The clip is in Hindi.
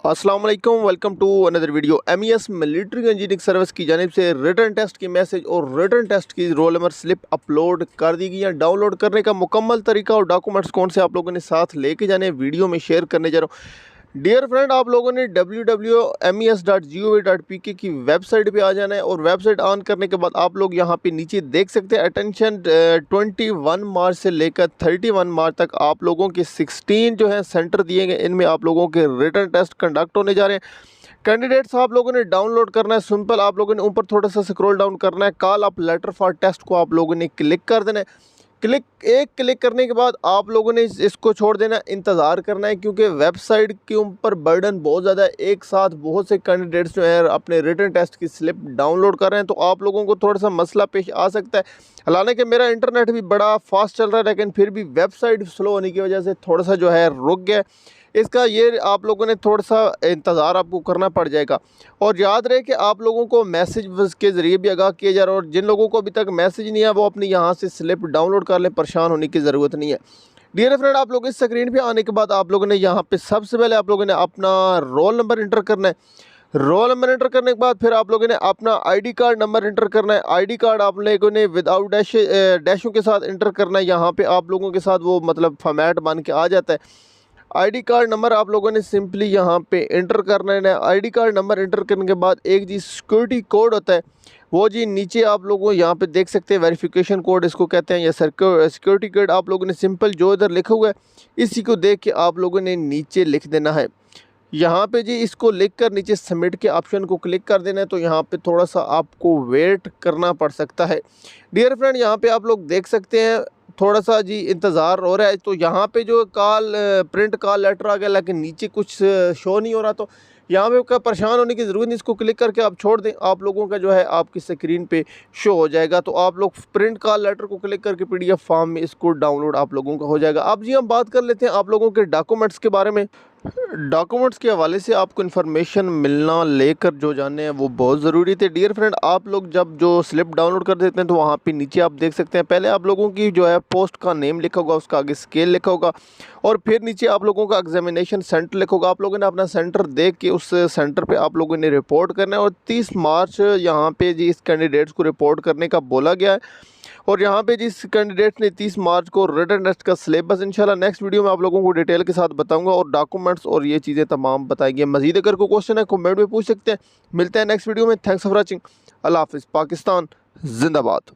अस्सलाम वालेकुम, welcome to another video. MES military engineering service की जानिब से रिटन टेस्ट की मैसेज और रिटन टेस्ट की रोल नंबर स्लिप अपलोड कर दी गई है। डाउनलोड करने का मुकम्मल तरीका और डॉक्यूमेंट्स कौन से आप लोगों ने साथ लेके जाने वीडियो में शेयर करने जा रहा हूँ। डियर फ्रेंड, आप लोगों ने www.mes.gov.pk की वेबसाइट पे आ जाना है और वेबसाइट ऑन करने के बाद आप लोग यहाँ पे नीचे देख सकते हैं अटेंशन 21 मार्च से लेकर 31 मार्च तक आप लोगों के 16 जो है सेंटर दिए गए। इनमें आप लोगों के रिटन टेस्ट कंडक्ट होने जा रहे हैं। कैंडिडेट्स आप लोगों ने डाउनलोड करना है। सिंपल आप लोगों ने ऊपर थोड़ा सा स्क्रॉल डाउन करना है। Call up letter for test को आप लोगों ने क्लिक कर देना है। क्लिक करने के बाद आप लोगों ने इसको छोड़ देना, इंतज़ार करना है, क्योंकि वेबसाइट के ऊपर बर्डन बहुत ज़्यादा है। एक साथ बहुत से कैंडिडेट्स जो है अपने रिटन टेस्ट की स्लिप डाउनलोड कर रहे हैं, तो आप लोगों को थोड़ा सा मसला पेश आ सकता है। हालांकि मेरा इंटरनेट भी बड़ा फास्ट चल रहा है, लेकिन फिर भी वेबसाइट स्लो होने की वजह से थोड़ा सा जो है रुक गया। इसका ये आप लोगों ने थोड़ा सा इंतज़ार आपको करना पड़ जाएगा। और याद रहे कि आप लोगों को मैसेज के ज़रिए भी आगाह किया जा रहा है, और जिन लोगों को अभी तक मैसेज नहीं आया वो अपनी यहाँ से स्लिप डाउनलोड कर लें, परेशान होने की ज़रूरत नहीं है। डियर फ्रेंड, आप लोग इस स्क्रीन पे आने के बाद आप लोगों ने यहाँ पे सबसे पहले आप लोगों ने अपना रोल नंबर इंटर करना है। रोल नंबर इंटर करने के बाद फिर आप लोगों ने अपना आईडी कार्ड नंबर इंटर करना है। आईडी कार्ड आप लोगों ने विदाउट डैशों के साथ इंटर करना है। यहाँ पे आप लोगों के साथ वो मतलब फॉर्मेट बन के आ जाता है। आईडी कार्ड नंबर आप लोगों ने सिंपली यहाँ पे इंटर करना है। आईडी कार्ड नंबर इंटर करने के बाद एक जी सिक्योरिटी कोड होता है, वो जी नीचे आप लोगों यहाँ पे देख सकते हैं, वेरिफिकेशन कोड इसको कहते हैं, या सिक्योरिटी कोड आप लोगों ने सिंपल जो इधर लिखा हुआ है इसी को देख के आप लोगों ने नीचे लिख देना है। यहाँ पे जी इसको लिख कर नीचे सबमिट के ऑप्शन को क्लिक कर देना है। तो यहाँ पे थोड़ा सा आपको वेट करना पड़ सकता है। डियर फ्रेंड, यहाँ पे आप लोग देख सकते हैं थोड़ा सा जी इंतज़ार हो रहा है। तो यहाँ पे जो प्रिंट कॉल लेटर आ गया, लेकिन नीचे कुछ शो नहीं हो रहा। तो यहाँ पे क्या परेशान होने की ज़रूरत नहीं, इसको क्लिक करके आप छोड़ दें, आप लोगों का जो है आपकी स्क्रीन पे शो हो जाएगा। तो आप लोग प्रिंट कॉल लेटर को क्लिक करके PDF फॉर्म में इसको डाउनलोड आप लोगों का हो जाएगा। अब जी हम बात कर लेते हैं आप लोगों के डॉक्यूमेंट्स के बारे में। डॉक्यूमेंट्स के हवाले से आपको इन्फॉर्मेशन मिलना लेकर जो जाने हैं वो बहुत ज़रूरी थे। डियर फ्रेंड, आप लोग जब जो स्लिप डाउनलोड कर देते हैं तो वहाँ पे नीचे आप देख सकते हैं, पहले आप लोगों की जो है पोस्ट का नेम लिखा होगा, उसका आगे स्केल लिखा होगा, और फिर नीचे आप लोगों का एग्जामिनेशन सेंटर लिखा होगा। आप लोगों ने अपना सेंटर देख के उस सेंटर पर आप लोगों ने रिपोर्ट करना है। और 30 मार्च यहाँ पर जी इस कैंडिडेट्स को रिपोर्ट करने का बोला गया है। और यहाँ पे जिस कैंडिडेट ने 30 मार्च को रिटन टेस्ट का सिलेबस इंशाल्लाह नेक्स्ट वीडियो में आप लोगों को डिटेल के साथ बताऊंगा, और डॉक्यूमेंट्स और ये चीज़ें तमाम बताएंगे। मजीद अगर कोई क्वेश्चन है कमेंट में पूछ सकते हैं। मिलते हैं नेक्स्ट वीडियो में। Thanks for watching. अल्लाह हाफिज़। पाकिस्तान जिंदाबाद।